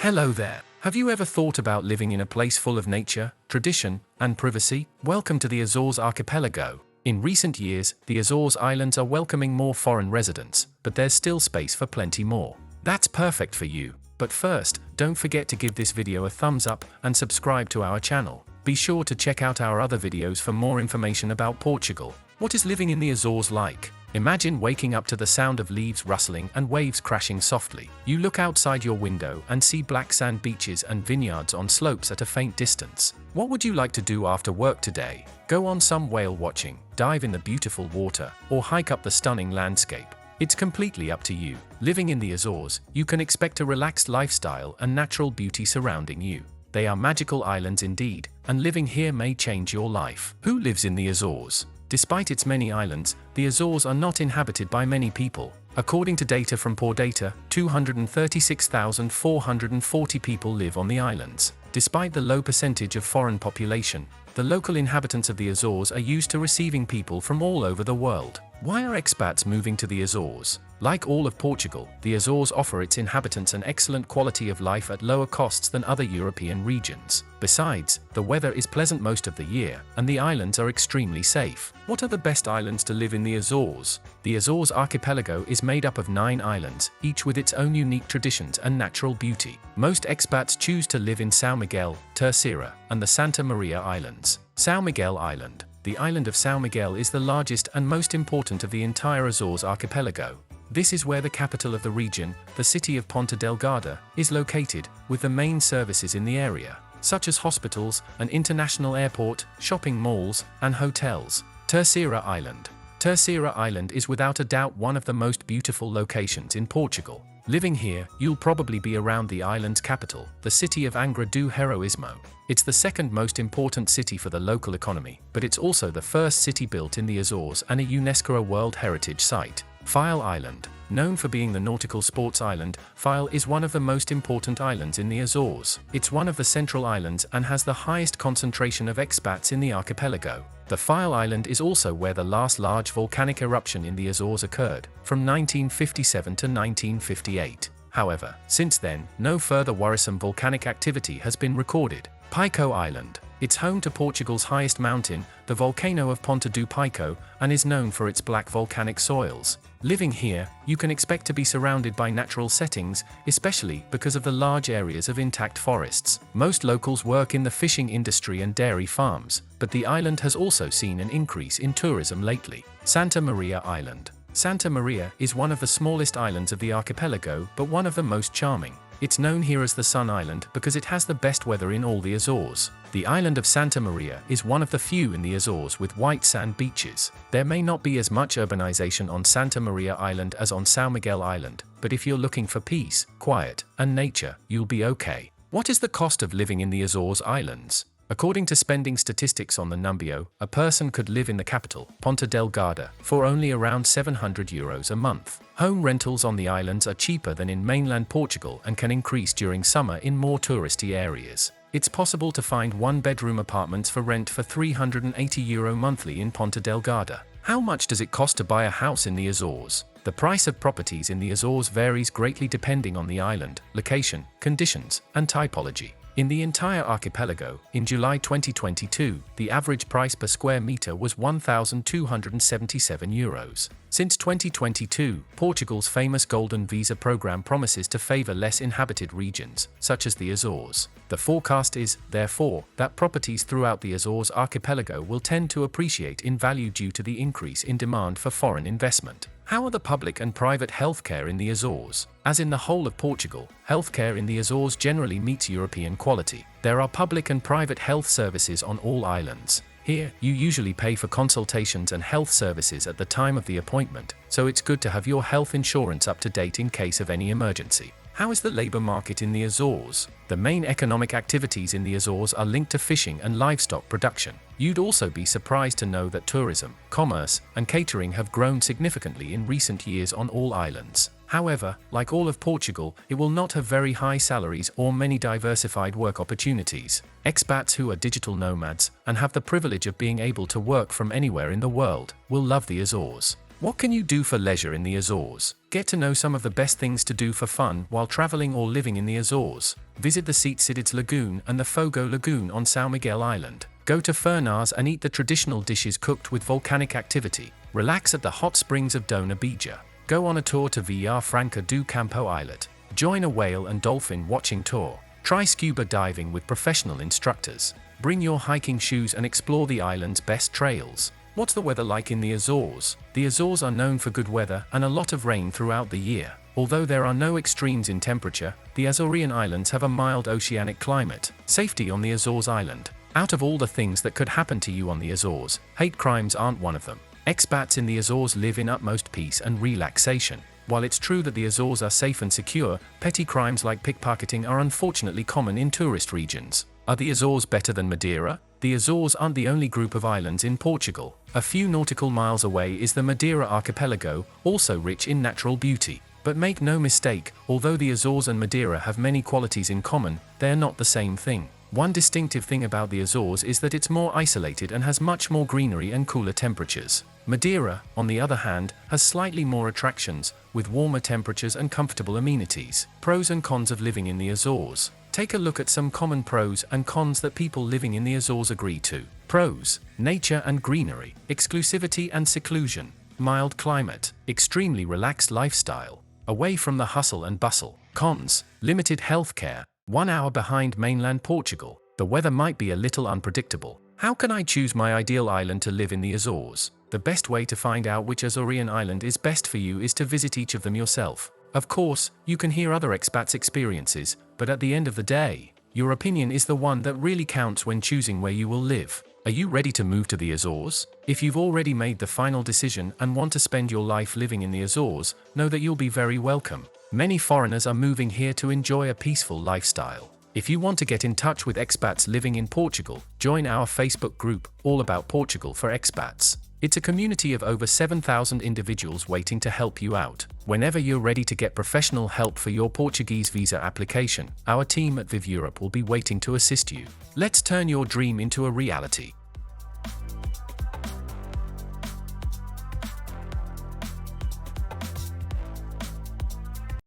Hello there. Have you ever thought about living in a place full of nature, tradition, and privacy? Welcome to the Azores archipelago. In recent years, the Azores Islands are welcoming more foreign residents, but there's still space for plenty more. That's perfect for you. But first, don't forget to give this video a thumbs up and subscribe to our channel. Be sure to check out our other videos for more information about Portugal. What is living in the Azores like? Imagine waking up to the sound of leaves rustling and waves crashing softly. You look outside your window and see black sand beaches and vineyards on slopes at a faint distance. What would you like to do after work today? Go on some whale watching, dive in the beautiful water, or hike up the stunning landscape. It's completely up to you. Living in the Azores, you can expect a relaxed lifestyle and natural beauty surrounding you. They are magical islands indeed, and living here may change your life. Who lives in the Azores? Despite its many islands, the Azores are not inhabited by many people. According to data from Pordata, 236,440 people live on the islands. Despite the low percentage of foreign population, the local inhabitants of the Azores are used to receiving people from all over the world. Why are expats moving to the Azores? Like all of Portugal, the Azores offer its inhabitants an excellent quality of life at lower costs than other European regions. Besides, the weather is pleasant most of the year, and the islands are extremely safe. What are the best islands to live in the Azores? The Azores archipelago is made up of 9 islands, each with its own unique traditions and natural beauty. Most expats choose to live in São Miguel, Terceira, and the Santa Maria Islands. São Miguel Island. The island of São Miguel is the largest and most important of the entire Azores archipelago. This is where the capital of the region, the city of Ponta Delgada, is located, with the main services in the area, such as hospitals, an international airport, shopping malls, and hotels. Terceira Island. Terceira Island is without a doubt one of the most beautiful locations in Portugal. Living here, you'll probably be around the island's capital, the city of Angra do Heroísmo. It's the second most important city for the local economy, but it's also the first city built in the Azores and a UNESCO World Heritage Site. File Island. Known for being the nautical sports island, File is one of the most important islands in the Azores. It's one of the central islands and has the highest concentration of expats in the archipelago. The File Island is also where the last large volcanic eruption in the Azores occurred, from 1957 to 1958. However, since then, no further worrisome volcanic activity has been recorded. Pico Island. It's home to Portugal's highest mountain, the volcano of Ponta do Pico, and is known for its black volcanic soils. Living here, you can expect to be surrounded by natural settings, especially because of the large areas of intact forests. Most locals work in the fishing industry and dairy farms, but the island has also seen an increase in tourism lately. Santa Maria Island. Santa Maria is one of the smallest islands of the archipelago, but one of the most charming. It's known here as the Sun Island because it has the best weather in all the Azores. The island of Santa Maria is one of the few in the Azores with white sand beaches. There may not be as much urbanization on Santa Maria Island as on São Miguel Island, but if you're looking for peace, quiet, and nature, you'll be okay. What is the cost of living in the Azores Islands? According to spending statistics on the Numbeo, a person could live in the capital, Ponta Delgada, for only around €700 a month. Home rentals on the islands are cheaper than in mainland Portugal and can increase during summer in more touristy areas. It's possible to find one-bedroom apartments for rent for €380 monthly in Ponta Delgada. How much does it cost to buy a house in the Azores? The price of properties in the Azores varies greatly depending on the island, location, conditions, and typology. In the entire archipelago, in July 2022, the average price per square meter was €1,277. Since 2022, Portugal's famous Golden Visa program promises to favor less inhabited regions, such as the Azores. The forecast is, therefore, that properties throughout the Azores archipelago will tend to appreciate in value due to the increase in demand for foreign investment. How are the public and private healthcare in the Azores? As in the whole of Portugal, healthcare in the Azores generally meets European quality. There are public and private health services on all islands. Here, you usually pay for consultations and health services at the time of the appointment, so it's good to have your health insurance up to date in case of any emergency. How is the labor market in the Azores? The main economic activities in the Azores are linked to fishing and livestock production. You'd also be surprised to know that tourism, commerce, and catering have grown significantly in recent years on all islands. However, like all of Portugal, it will not have very high salaries or many diversified work opportunities. Expats who are digital nomads and have the privilege of being able to work from anywhere in the world will love the Azores. What can you do for leisure in the Azores? Get to know some of the best things to do for fun while traveling or living in the Azores. Visit the Seatsidids Lagoon and the Fogo Lagoon on São Miguel Island. Go to Furnas and eat the traditional dishes cooked with volcanic activity. Relax at the hot springs of Dona Beja. Go on a tour to Villa Franca do Campo Islet. Join a whale and dolphin watching tour. Try scuba diving with professional instructors. Bring your hiking shoes and explore the island's best trails. What's the weather like in the Azores? The Azores are known for good weather and a lot of rain throughout the year. Although there are no extremes in temperature, the Azorean Islands have a mild oceanic climate. Safety on the Azores Island. Out of all the things that could happen to you on the Azores, hate crimes aren't one of them. Expats in the Azores live in utmost peace and relaxation. While it's true that the Azores are safe and secure, petty crimes like pickpocketing are unfortunately common in tourist regions. Are the Azores better than Madeira? The Azores aren't the only group of islands in Portugal. A few nautical miles away is the Madeira archipelago, also rich in natural beauty. But make no mistake, although the Azores and Madeira have many qualities in common, they are not the same thing. One distinctive thing about the Azores is that it's more isolated and has much more greenery and cooler temperatures. Madeira, on the other hand, has slightly more attractions, with warmer temperatures and comfortable amenities. Pros and cons of living in the Azores. Take a look at some common pros and cons that people living in the Azores agree to. Pros: nature and greenery, exclusivity and seclusion, mild climate, extremely relaxed lifestyle, away from the hustle and bustle. Cons: limited healthcare, 1 hour behind mainland Portugal. The weather might be a little unpredictable. How can I choose my ideal island to live in the Azores? The best way to find out which Azorean island is best for you is to visit each of them yourself. Of course, you can hear other expats' experiences, but at the end of the day, your opinion is the one that really counts when choosing where you will live. Are you ready to move to the Azores? If you've already made the final decision and want to spend your life living in the Azores, know that you'll be very welcome. Many foreigners are moving here to enjoy a peaceful lifestyle. If you want to get in touch with expats living in Portugal, join our Facebook group, All About Portugal for Expats. It's a community of over 7,000 individuals waiting to help you out. Whenever you're ready to get professional help for your Portuguese visa application, our team at Viv Europe will be waiting to assist you. Let's turn your dream into a reality.